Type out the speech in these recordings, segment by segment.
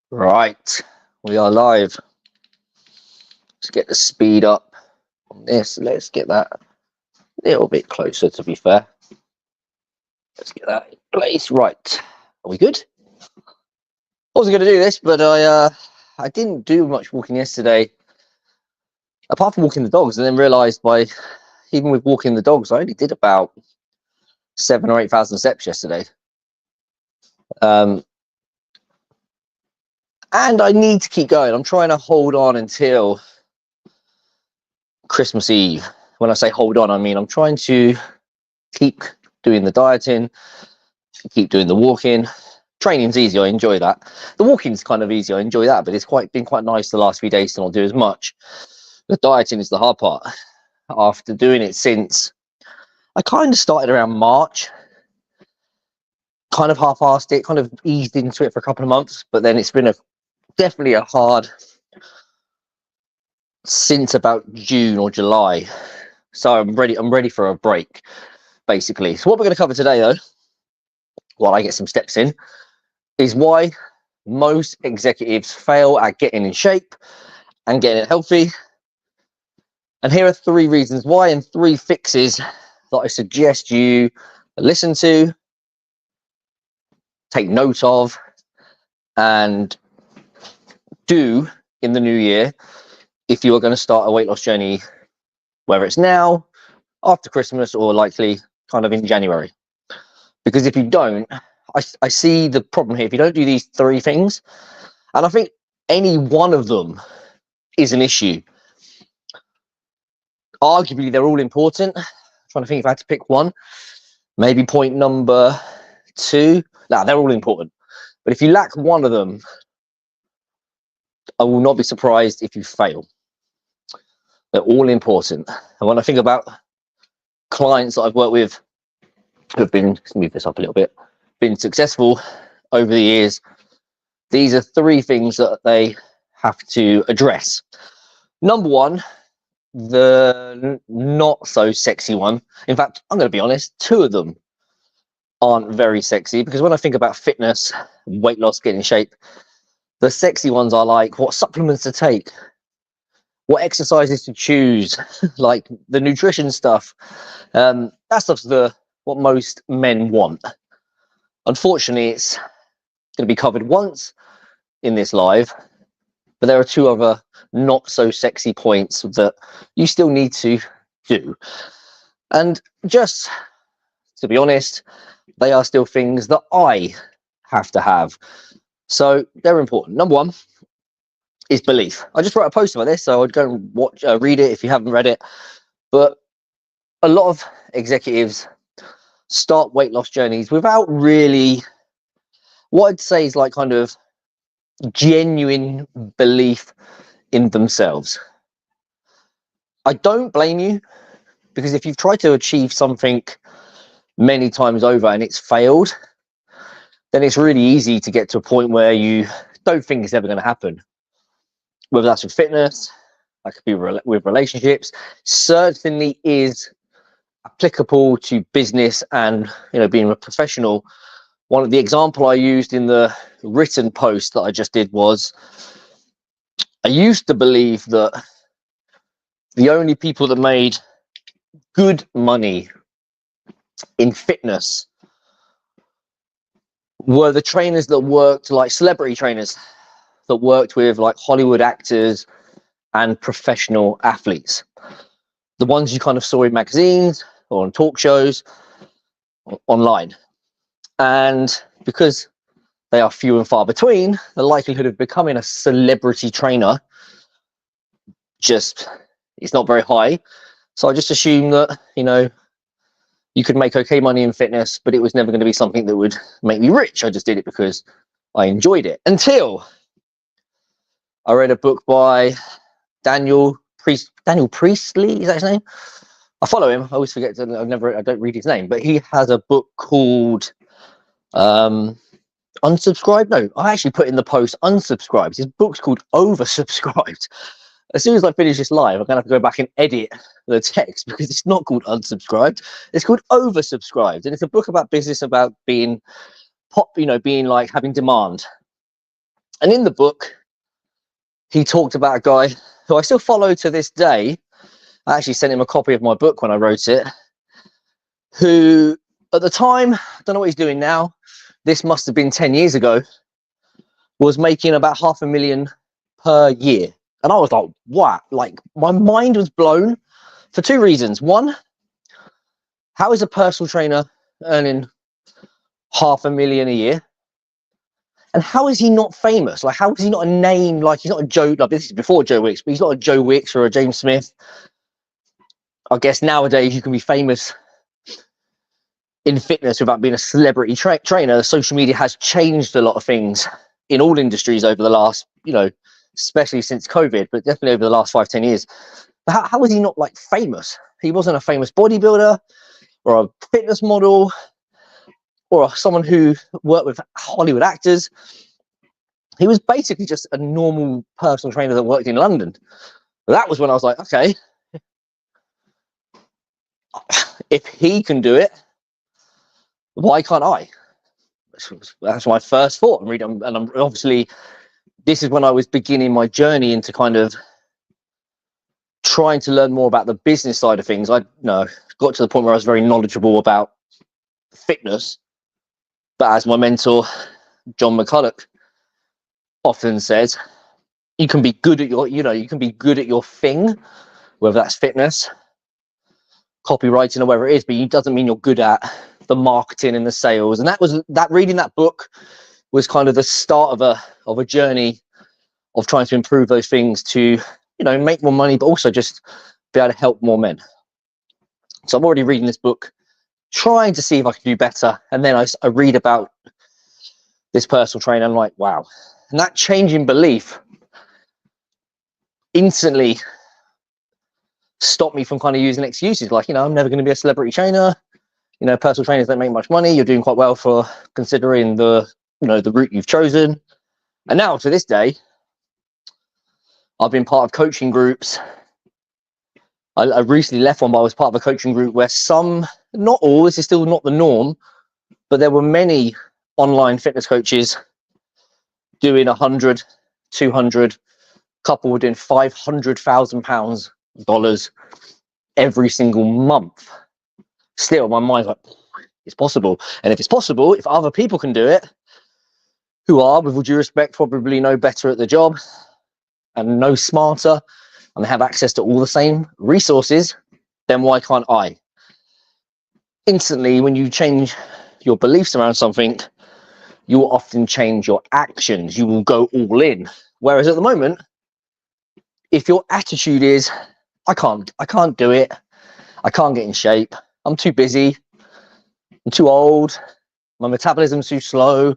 Right, we are live. Let's get the speed up on this. Let's get that a little bit closer, to be fair. Let's get that in place. Right, are we good? I wasn't going to do this, but I didn't do much walking yesterday, apart from walking the dogs, and then realised even with walking the dogs, I only did about 7,000 or 8,000 steps yesterday. And I need to keep going. I'm trying to hold on until Christmas Eve. When I say hold on, I mean I'm trying to keep doing the dieting, keep doing the walking. Training's easy, I enjoy that. The walking's kind of easy, I enjoy that, but it's been quite nice the last few days to not do as much. The dieting is the hard part. After doing it since I kind of started around March, kind of half-assed it, kind of eased into it for a couple of months, but then it's been definitely a hard since about June or July. So I'm ready for a break, basically. So what we're going to cover today, though, while I get some steps in, is why most executives fail at getting in shape and getting healthy. And here are 3 reasons why and 3 fixes that I suggest you listen to, take note of, and do in the new year if you are going to start a weight loss journey, whether it's now, after Christmas, or likely kind of in January. Because if you don't, I see the problem here. If you don't do these 3 things, and I think any one of them is an issue. Arguably, they're all important. I'm trying to think if I had to pick one. Maybe point number 2. No, they're all important. But if you lack one of them, I will not be surprised if you fail. They're all important. And when I think about clients that I've worked with who have been, let's move this up a little bit, been successful over the years, these are 3 things that they have to address. Number 1, the not so sexy one. In fact, I'm going to be honest, 2 of them aren't very sexy, because when I think about fitness, weight loss, getting in shape, the sexy ones are like what supplements to take, what exercises to choose, like the nutrition stuff. That stuff's what most men want. Unfortunately, it's going to be covered once in this live, but there are 2 other not so sexy points that you still need to do. And just to be honest, they are still things that I have to have. So they're important. Number 1 is belief. I just wrote a post about this, so I'd go and read it if you haven't read it. But a lot of executives start weight loss journeys without really, what I'd say is like kind of genuine belief in themselves. I don't blame you, because if you've tried to achieve something many times over and it's failed, then it's really easy to get to a point where you don't think it's ever going to happen. Whether that's with fitness, that could be with relationships, certainly is applicable to business and, being a professional. One of the example I used in the written post that I just did was, I used to believe that the only people that made good money in fitness were the trainers that worked, like celebrity trainers that worked with like Hollywood actors and professional athletes. The ones you kind of saw in magazines or on talk shows online. And because they are few and far between, the likelihood of becoming a celebrity trainer it's not very high. So I just assumed that, you could make okay money in fitness, but it was never going to be something that would make me rich. I just did it because I enjoyed it. Until I read a book by Daniel Priestley, is that his name? I follow him. I always forget. I don't read his name, but he has a book called Unsubscribed. No, I actually put in the post unsubscribed. His book's called Oversubscribed. As soon as I finish this live, I'm gonna have to go back and edit the text, because it's not called Unsubscribed. It's called Oversubscribed, and it's a book about business, about being being like having demand. And in the book, he talked about a guy who I still follow to this day. I actually sent him a copy of my book when I wrote it, who at the time, I don't know what he's doing now, this must have been 10 years ago, was making about $500,000 per year. And I was like, what? Like, my mind was blown for two reasons. One, how is a personal trainer earning $500,000 a year? And how is he not famous? Like, how is he not a name? Like, he's not a Joe, like, this is before Joe Wicks, but he's not a Joe Wicks or a James Smith. I guess nowadays you can be famous in fitness without being a celebrity trainer. Social media has changed a lot of things in all industries over the last, especially since COVID, but definitely over the last 5-10 years. But how is he not like famous? He wasn't a famous bodybuilder or a fitness model or someone who worked with Hollywood actors. He was basically just a normal personal trainer that worked in London. That was when I was like, okay, if he can do it, why can't I? That's my first thought. And I'm obviously, this is when I was beginning my journey into kind of trying to learn more about the business side of things. I got to the point where I was very knowledgeable about fitness, but as my mentor John McCulloch often says, you can be good at your thing, whether that's fitness, copywriting, or whatever it is, but it doesn't mean you're good at the marketing and the sales. And reading that book was kind of the start of a journey of trying to improve those things to, make more money, but also just be able to help more men. So I'm already reading this book, trying to see if I can do better. And then I read about this personal trainer. I'm like, wow. And that change in belief instantly stopped me from kind of using excuses like, I'm never going to be a celebrity trainer. Personal trainers don't make much money. You're doing quite well for considering the route you've chosen. And now to this day, I've been part of coaching groups. I recently left one, but I was part of a coaching group where some, not all, this is still not the norm, but there were many online fitness coaches doing 100, 200, couple were doing $500,000 every single month. Still, my mind's like, it's possible. And if it's possible, if other people can do it, who are, with all due respect, probably no better at the job and no smarter, and they have access to all the same resources, then why can't I? Instantly, when you change your beliefs around something, you will often change your actions. You will go all in. Whereas at the moment, if your attitude is, I can't do it, I can't get in shape, I'm too busy, I'm too old, my metabolism's too slow,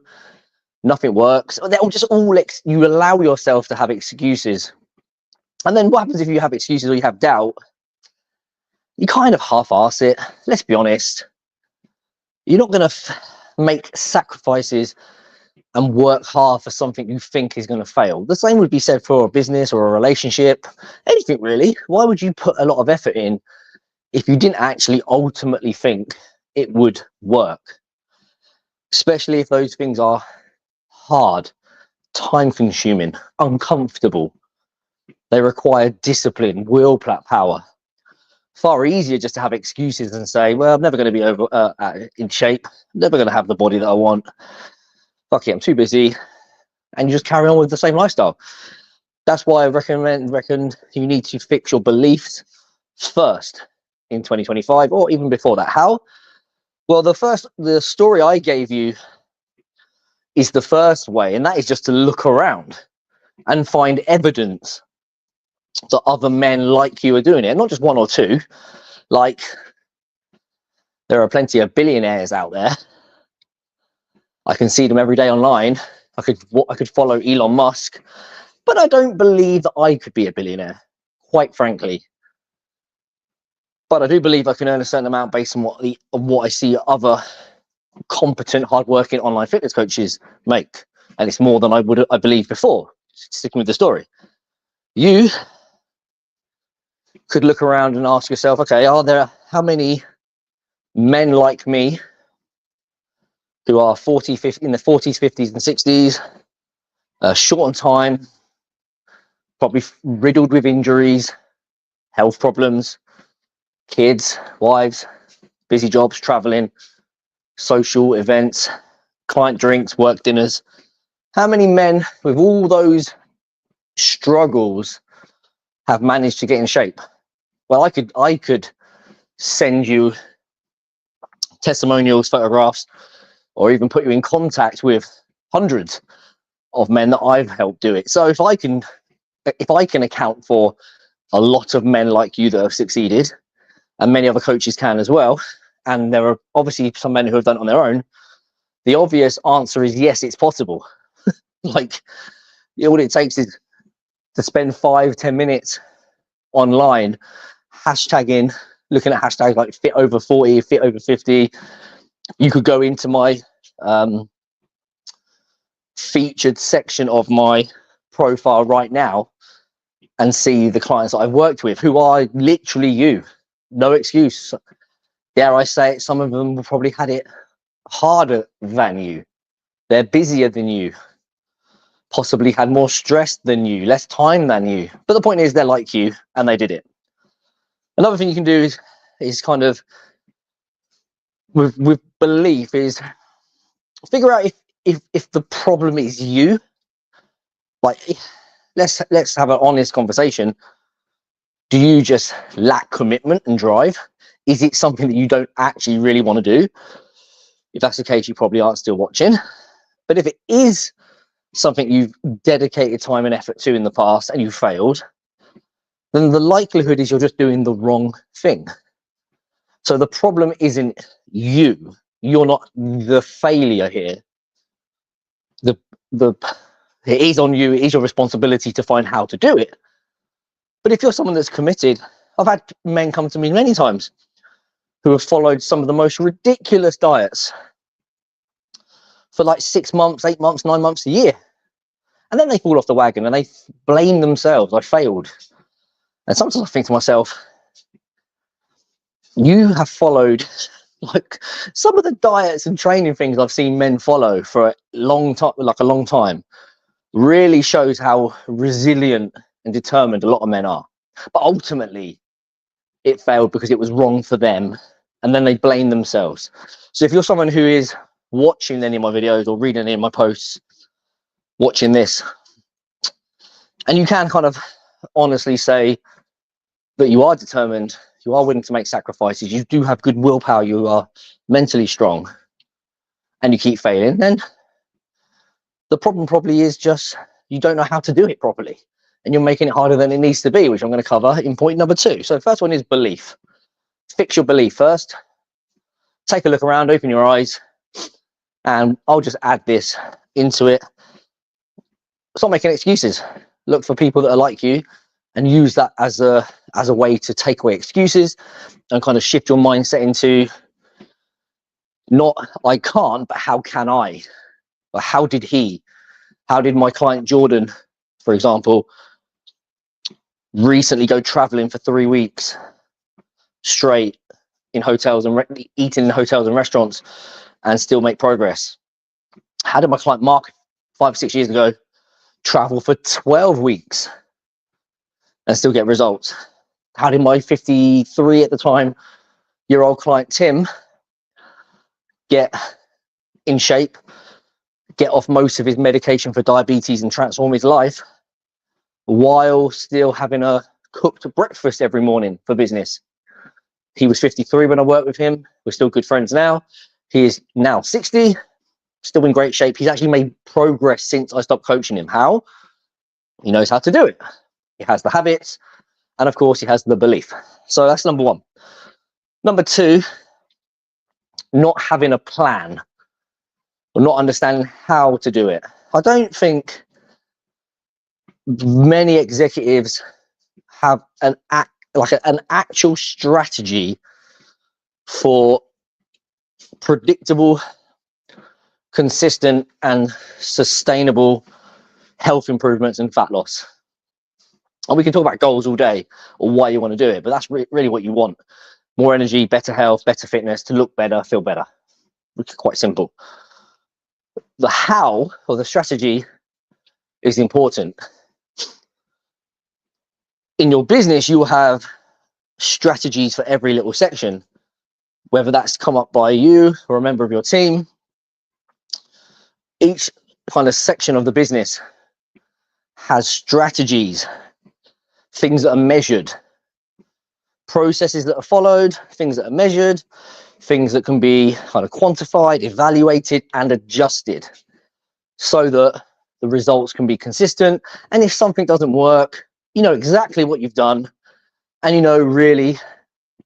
nothing works, they're just all you allow yourself to have excuses. And then what happens if you have excuses or you have doubt? You kind of half-arse it. Let's be honest. You're not going to make sacrifices and work hard for something you think is going to fail. The same would be said for a business or a relationship, anything really. Why would you put a lot of effort in if you didn't actually ultimately think it would work? Especially if those things are hard, time-consuming, uncomfortable. They require discipline, willpower. Far easier just to have excuses and say, well, I'm never going to be in shape, never going to have the body that I want. Fuck it, I'm too busy. And you just carry on with the same lifestyle. That's why I reckon you need to fix your beliefs first in 2025 or even before that. How? Well, the story I gave you is the first way, and that is just to look around and find evidence that other men like you are doing it. Not just one or two. Like, there are plenty of billionaires out there. I can see them every day online. I could follow Elon Musk, but I don't believe that I could be a billionaire, quite frankly. But I do believe I can earn a certain amount based on what I see other competent, hardworking online fitness coaches make, and it's more than I believed before. Sticking with the story, you could look around and ask yourself, okay, how many men like me who are 40, 50, in the 40s, 50s, and 60s, short on time, probably riddled with injuries, health problems, kids, wives, busy jobs, traveling, social events, client drinks, work dinners. How many men with all those struggles have managed to get in shape? Well, I could send you testimonials, photographs, or even put you in contact with hundreds of men that I've helped do it. So if I can account for a lot of men like you that have succeeded, and many other coaches can as well, and there are obviously some men who have done it on their own, the obvious answer is yes, it's possible. Like, all it takes is to spend 5-10 minutes online hashtagging, looking at hashtags like fit over 40, fit over 50. You could go into my featured section of my profile right now and see the clients that I've worked with who are literally you. No excuse. Dare I say it, some of them have probably had it harder than you. They're busier than you, possibly had more stress than you, less time than you. But the point is, they're like you and they did it. Another thing you can do is kind of with belief is figure out if the problem is you. Like, let's have an honest conversation. Do you just lack commitment and drive? Is it something that you don't actually really want to do? If that's the case, you probably aren't still watching. But if it is something you've dedicated time and effort to in the past and you failed, then the likelihood is you're just doing the wrong thing. So the problem isn't you. You're not the failure here. It is on you. It is your responsibility to find how to do it. But if you're someone that's committed, I've had men come to me many times who have followed some of the most ridiculous diets for like 6 months, 8 months, 9 months, a year. And then they fall off the wagon and they blame themselves. I failed. And sometimes I think to myself, you have followed like some of the diets and training things I've seen men follow for a long time, really shows how resilient and determined a lot of men are. But ultimately, it failed because it was wrong for them, and then they blame themselves. So if you're someone who is watching any of my videos or reading any of my posts, watching this, and you can kind of honestly say that you are determined, you are willing to make sacrifices, you do have good willpower, you are mentally strong, and you keep failing, then the problem probably is just you don't know how to do it properly, and you're making it harder than it needs to be, which I'm going to cover in point number 2. So the first one is belief. Fix your belief first. Take a look around, open your eyes, and I'll just add this into it. Stop making excuses. Look for people that are like you and use that as a way to take away excuses and kind of shift your mindset into not I can't, but how can I? Or how did he? How did my client Jordan, for example, recently go traveling for 3 weeks straight in hotels and eating in hotels and restaurants and still make progress? How did my client Mark 5 or 6 years ago travel for 12 weeks and still get results? How did my 53 at the time year old client Tim get in shape, get off most of his medication for diabetes and transform his life while still having a cooked breakfast every morning for business? He was 53 when I worked with him. We're still good friends now. He is now 60, still in great shape. He's actually made progress since I stopped coaching him. How? He knows how to do it. He has the habits, and of course he has the belief. So that's number 1. Number 2, not having a plan or not understanding how to do it. I don't think many executives have an actual strategy for predictable, consistent, and sustainable health improvements and fat loss. And we can talk about goals all day or why you want to do it, but that's really what you want. More energy, better health, better fitness, to look better, feel better. It's quite simple. The how, or the strategy, is important. In your business, you'll have strategies for every little section, whether that's come up by you or a member of your team. Each kind of section of the business has strategies, things that are measured, processes that are followed, things that are measured, things that can be kind of quantified, evaluated, and adjusted so that the results can be consistent. And if something doesn't work, you know exactly what you've done, and you know, really,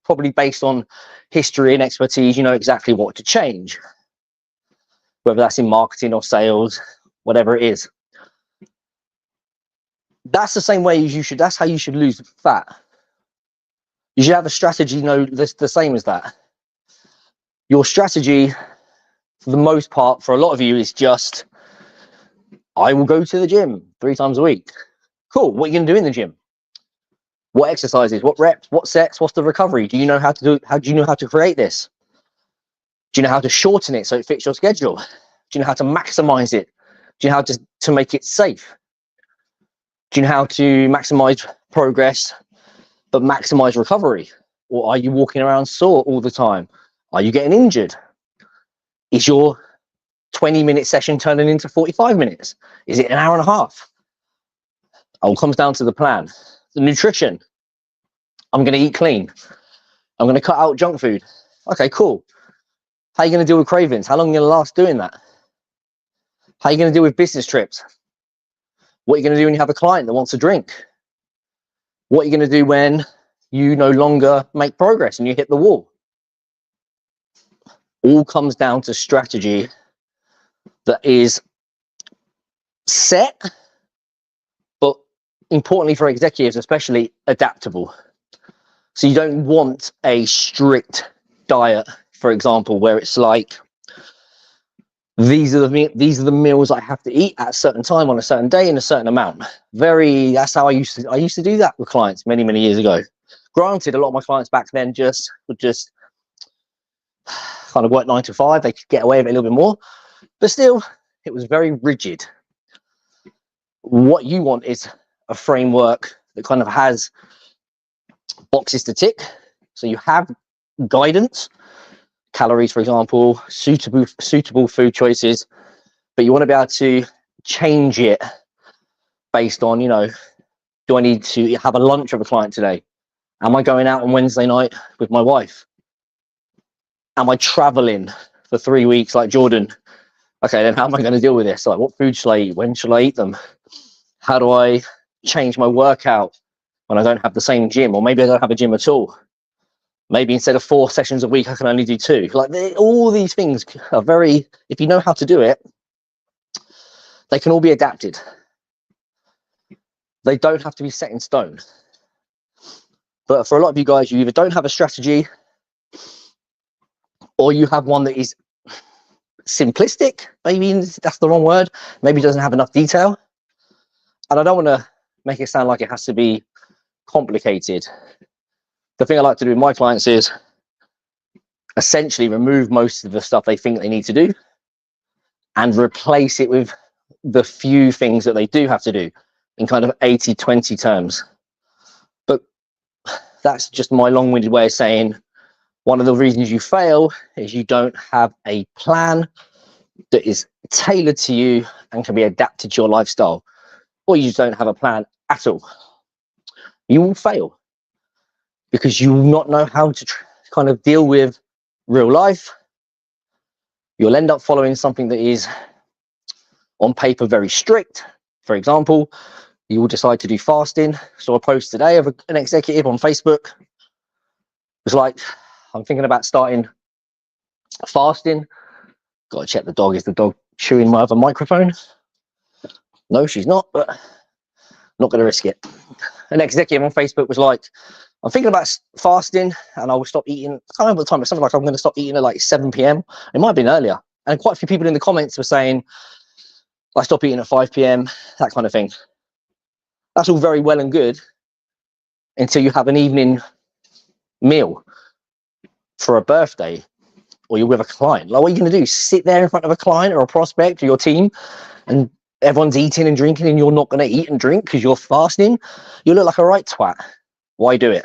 probably based on history and expertise, you know exactly what to change, whether that's in marketing or sales, whatever it is. That's the same way that's how you should lose fat. You should have a strategy, you know, the same as that. Your strategy, for the most part, for a lot of you, is just, I will go to the gym 3 times a week. Cool. What are you going to do in the gym? What exercises? What reps? What sets? What's the recovery? Do you know how to do? How do you know how to create this? Do you know how to shorten it so it fits your schedule? Do you know how to maximize it? Do you know how to make it safe? Do you know how to maximize progress but maximize recovery? Or are you walking around sore all the time? Are you getting injured? Is your 20-minute session turning into 45 minutes? Is it an hour and a half? It all comes down to the plan. The nutrition. I'm going to eat clean. I'm going to cut out junk food. Okay, cool. How are you going to deal with cravings? How long are you going to last doing that? How are you going to deal with business trips? What are you going to do when you have a client that wants a drink? What are you going to do when you no longer make progress and you hit the wall? All comes down to strategy that is set, but importantly for executives, especially adaptable. So you don't want a strict diet, for example, where it's like, these are the meals I have to eat at a certain time on a certain day in a certain amount. That's how I used to do that with clients many years ago. Granted, a lot of my clients back then would just kind of work 9 to 5. They could get away with it a little bit more, but still, it was very rigid. What you want is a framework that kind of has boxes to tick. So you have guidance, calories, for example, suitable food choices, but you want to be able to change it based on, you know, do I need to have a lunch with a client today? Am I going out on Wednesday night with my wife? Am I traveling for 3 weeks like Jordan? Okay, then how am I going to deal with this? Like, what food should I eat? When should I eat them? How do I change my workout when I don't have the same gym? Or maybe I don't have a gym at all. Maybe instead of 4 sessions a week, I can only do 2. Like, all these things are very, if you know how to do it, they can all be adapted. They don't have to be set in stone. But for a lot of you guys, you either don't have a strategy or you have one that is simplistic. Maybe that's the wrong word. Maybe doesn't have enough detail. And I don't want to make it sound like it has to be complicated. The thing I like to do with my clients is essentially remove most of the stuff they think they need to do and replace it with the few things that they do have to do in kind of 80-20 terms. But that's just my long-winded way of saying one of the reasons you fail is you don't have a plan that is tailored to you and can be adapted to your lifestyle, or you just don't have a plan at all. You will fail because you will not know how to kind of deal with real life. You'll end up following something that is on paper very strict. For example, you will decide to do fasting. So I post today of an executive on Facebook. It's like, I'm thinking about starting fasting. Got to check the dog. Is the dog chewing my other microphone? No, she's not, but not going to risk it. An executive on Facebook was like, I'm thinking about fasting and I will stop eating. I can't remember the time, but something like I'm going to stop eating at like 7 p.m. It might have been earlier. And quite a few people in the comments were saying, I stop eating at 5 p.m., that kind of thing. That's all very well and good until you have an evening meal for a birthday or you're with a client. Like, what are you going to do? Sit there in front of a client or a prospect or your team and everyone's eating and drinking and you're not going to eat and drink because you're fasting, you look like a right twat. Why do it?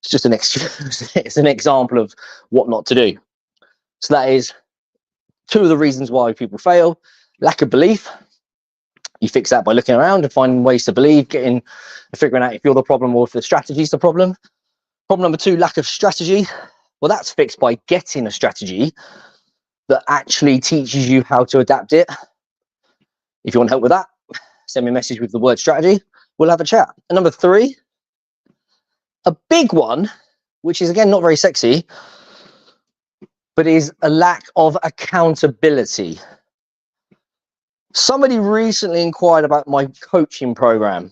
It's just an it's an example of what not to do. So that is two of the reasons why people fail. Lack of belief. You fix that by looking around and finding ways to believe, figuring out if you're the problem or if the strategy is the problem. Problem number 2, lack of strategy. Well, that's fixed by getting a strategy that actually teaches you how to adapt it. If you want help with that, send me a message with the word strategy. We'll have a chat. And number 3, a big one, which is again not very sexy, but is a lack of accountability. Somebody recently inquired about my coaching program.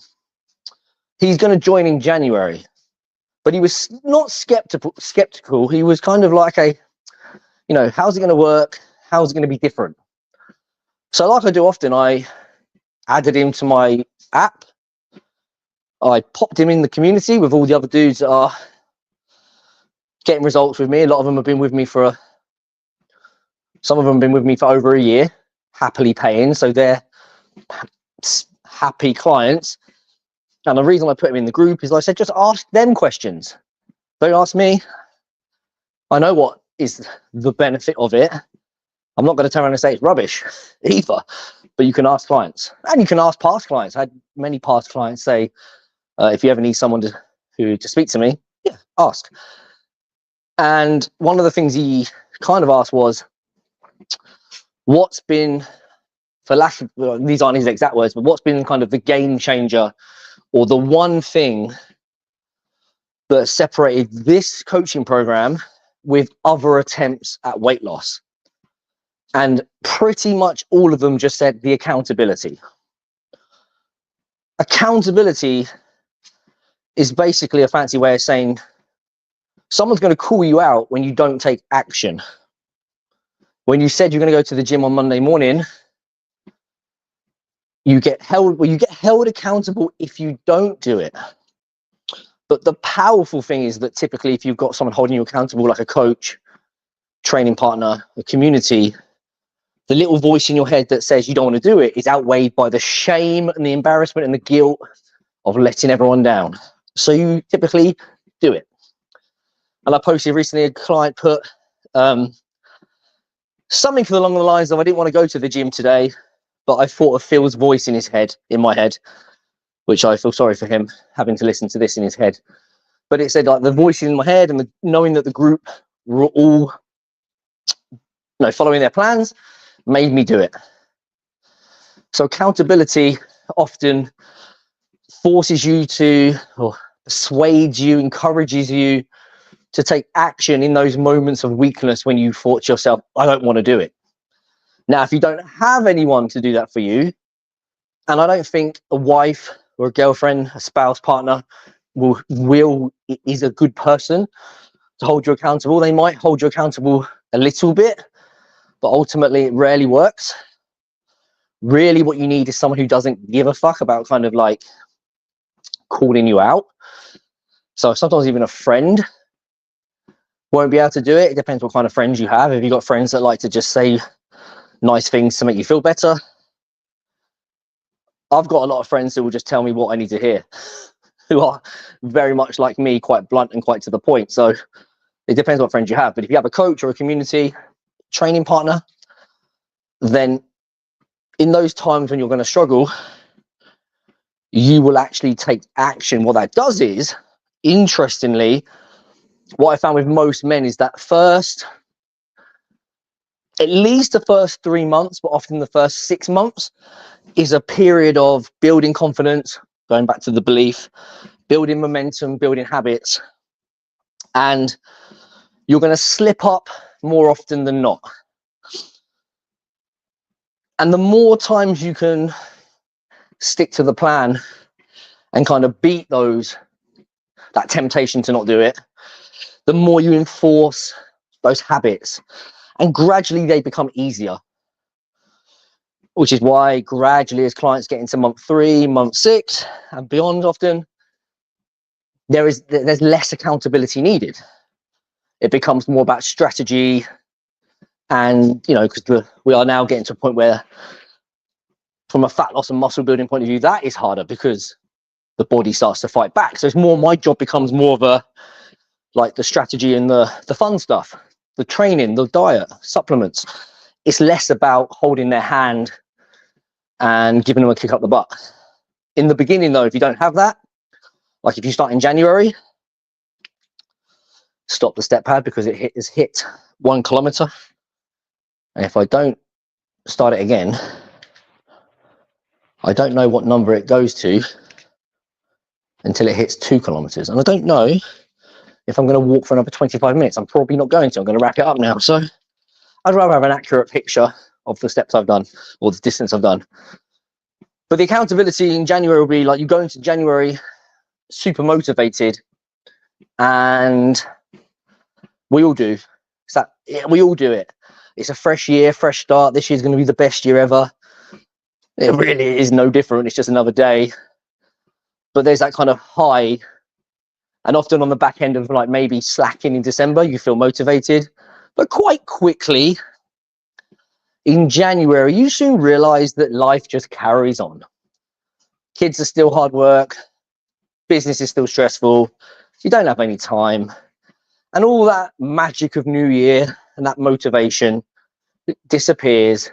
He's going to join in January, but he was not skeptical. He was kind of like how's it going to work? How's it going to be different? So like I do often, I added him to my app. I popped him in the community with all the other dudes that are getting results with me. A lot of them have been with me some of them have been with me for over a year, happily paying. So they're happy clients. And the reason I put him in the group is I said, just ask them questions. Don't ask me. I know what is the benefit of it. I'm not going to turn around and say it's rubbish either, but you can ask clients and you can ask past clients. I had many past clients say, if you ever need someone to speak to me, yeah, ask. And one of the things he kind of asked was, what's been, these aren't his exact words, but what's been kind of the game changer or the one thing that separated this coaching program with other attempts at weight loss? And pretty much all of them just said the accountability. Accountability is basically a fancy way of saying someone's going to call you out when you don't take action. When you said you're going to go to the gym on Monday morning, you get held accountable if you don't do it. But the powerful thing is that typically if you've got someone holding you accountable, like a coach, training partner, a community, the little voice in your head that says you don't want to do it is outweighed by the shame and the embarrassment and the guilt of letting everyone down. So you typically do it. And I posted recently, a client put something along the lines of, I didn't want to go to the gym today, but I thought of Phil's voice in my head, which I feel sorry for him having to listen to this in his head. But it said like the voice in my head and knowing that the group were all following their plans made me do it. So accountability often forces you to, or persuades you, encourages you to take action in those moments of weakness when you thought to yourself, I don't want to do it. Now, if you don't have anyone to do that for you, and I don't think a wife or a girlfriend, a spouse, partner is a good person to hold you accountable. They might hold you accountable a little bit, but ultimately it rarely works. Really what you need is someone who doesn't give a fuck about kind of like calling you out. So sometimes even a friend won't be able to do it. It depends what kind of friends you have. If you've got friends that like to just say nice things to make you feel better, I've got a lot of friends who will just tell me what I need to hear, who are very much like me, quite blunt and quite to the point. So it depends what friends you have. But if you have a coach or a community training partner, then in those times when you're going to struggle, you will actually take action. What that does is, interestingly, what I found with most men is that at least the first 3 months, but often the first 6 months, is a period of building confidence, going back to the belief, building momentum, building habits, and you're going to slip up more often than not. And the more times you can stick to the plan and kind of beat that temptation to not do it, the more you enforce those habits, and gradually they become easier. Which is why gradually, as clients get into month 3, month 6 and beyond, often there's less accountability needed. It becomes more about strategy, and because we are now getting to a point where from a fat loss and muscle building point of view, that is harder because the body starts to fight back. So it's more, my job becomes more of a, like the strategy and the fun stuff, the training, the diet, supplements. It's less about holding their hand and giving them a kick up the butt. In the beginning though, if you don't have that, like if you start in January, stop the step pad because it has hit 1 kilometer. And if I don't start it again, I don't know what number it goes to until it hits 2 kilometers. And I don't know if I'm going to walk for another 25 minutes. I'm probably not going to. I'm going to wrap it up now. So I'd rather have an accurate picture of the steps I've done or the distance I've done. But the accountability in January will be like you go into January super motivated, and we all do. We all do it. It's a fresh year, fresh start. This year's going to be the best year ever. It really is no different. It's just another day. But there's that kind of high, and often on the back end of like maybe slacking in December, you feel motivated. But quite quickly in January, you soon realize that life just carries on. Kids are still hard work. Business is still stressful. You don't have any time. And all that magic of New Year and that motivation disappears.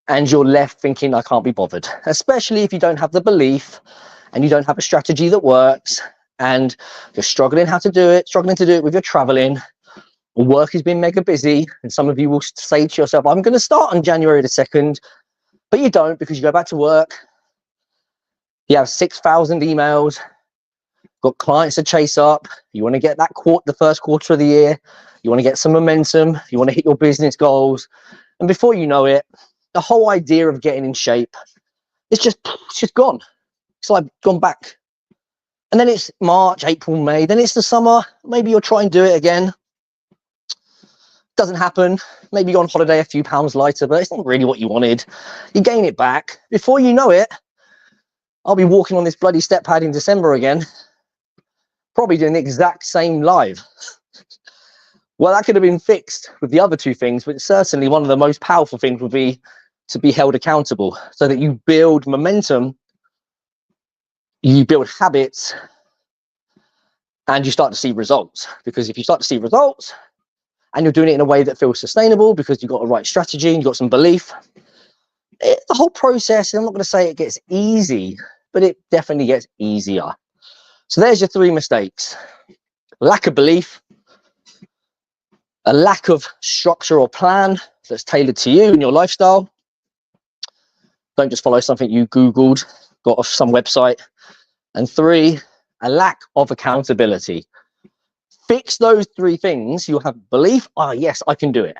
And you're left thinking, I can't be bothered, especially if you don't have the belief and you don't have a strategy that works and you're struggling to do it with your traveling. Work has been mega busy. And some of you will say to yourself, I'm going to start on January the 2nd, but you don't because you go back to work. You have 6,000 emails, got clients to chase up. You want to get that the first quarter of the year. You want to get some momentum. You want to hit your business goals. And before you know it, the whole idea of getting in shape, it's just gone. It's like gone back. And then it's March, April, May. Then it's the summer. Maybe you'll try and do it again. Doesn't happen. Maybe you're on holiday a few pounds lighter, but it's not really what you wanted. You gain it back. Before you know it, I'll be walking on this bloody step pad in December again, probably doing the exact same live. Well, that could have been fixed with the other two things, but certainly one of the most powerful things would be to be held accountable so that you build momentum, you build habits, and you start to see results. Because if you start to see results and you're doing it in a way that feels sustainable because you've got a right strategy and you've got some belief, the whole process, I'm not going to say it gets easy, but it definitely gets easier. So there's your 3 mistakes. Lack of belief, a lack of structure or plan that's tailored to you and your lifestyle. Don't just follow something you Googled, got off some website. And 3, a lack of accountability. Fix those 3 things. You'll have belief. Oh, yes, I can do it.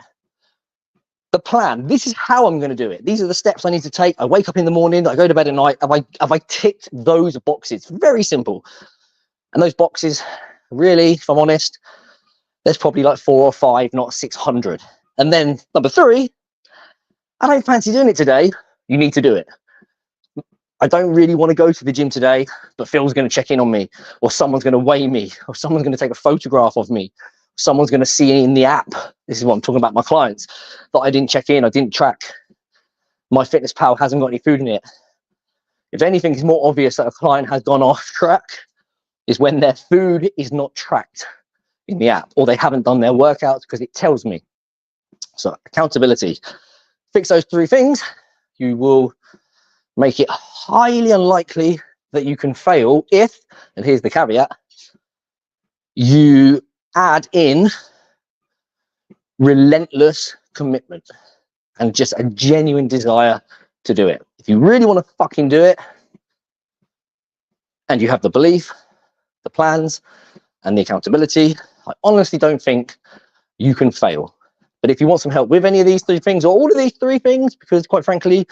The plan. This is how I'm going to do it. These are the steps I need to take. I wake up in the morning. I go to bed at night. Have I ticked those boxes? Very simple. And those boxes, really, if I'm honest, there's probably like 4 or 5, not 600. And then number 3, I don't fancy doing it today. You need to do it. I don't really want to go to the gym today, but Phil's going to check in on me, or someone's going to weigh me, or someone's going to take a photograph of me. Someone's going to see in the app. This is what I'm talking about my clients, that I didn't check in, I didn't track. My Fitness Pal hasn't got any food in it. If anything is more obvious that a client has gone off track is when their food is not tracked in the app, or they haven't done their workouts, because it tells me. So accountability. Fix those 3 things. You will make it highly unlikely that you can fail if, and here's the caveat, you add in relentless commitment and just a genuine desire to do it. If you really want to fucking do it, and you have the belief, the plans, and the accountability, I honestly don't think you can fail. But if you want some help with any of these 3 things, or all of these 3 things, because quite frankly,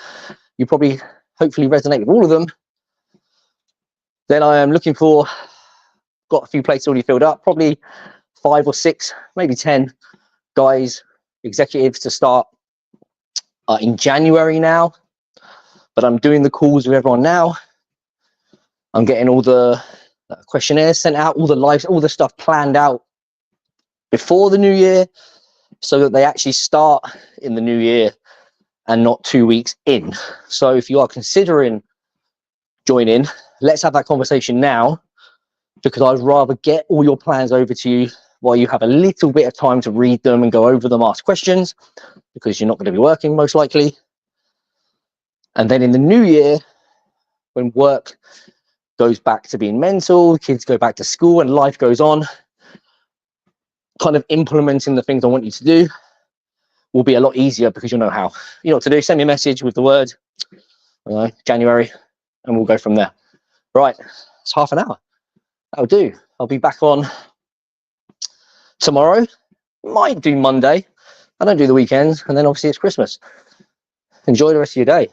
you probably hopefully resonate with all of them, then I am looking for, got a few places already filled up, probably 5 or 6, maybe 10 guys, executives to start in January now. But I'm doing the calls with everyone now. I'm getting all the questionnaires sent out, all the stuff planned out before the new year, so that they actually start in the new year and not 2 weeks in. So if you are considering joining, let's have that conversation now, because I'd rather get all your plans over to you while you have a little bit of time to read them and go over them, ask questions, because you're not going to be working most likely. And then in the new year, when work goes back to being mental, kids go back to school and life goes on, kind of implementing the things I want you to do will be a lot easier, because you'll know how. You know what to do. Send me a message with the word January, and we'll go from there. Right, it's half an hour. That'll do. I'll be back on tomorrow. Might do Monday. I don't do the weekends, and then obviously it's Christmas. Enjoy the rest of your day.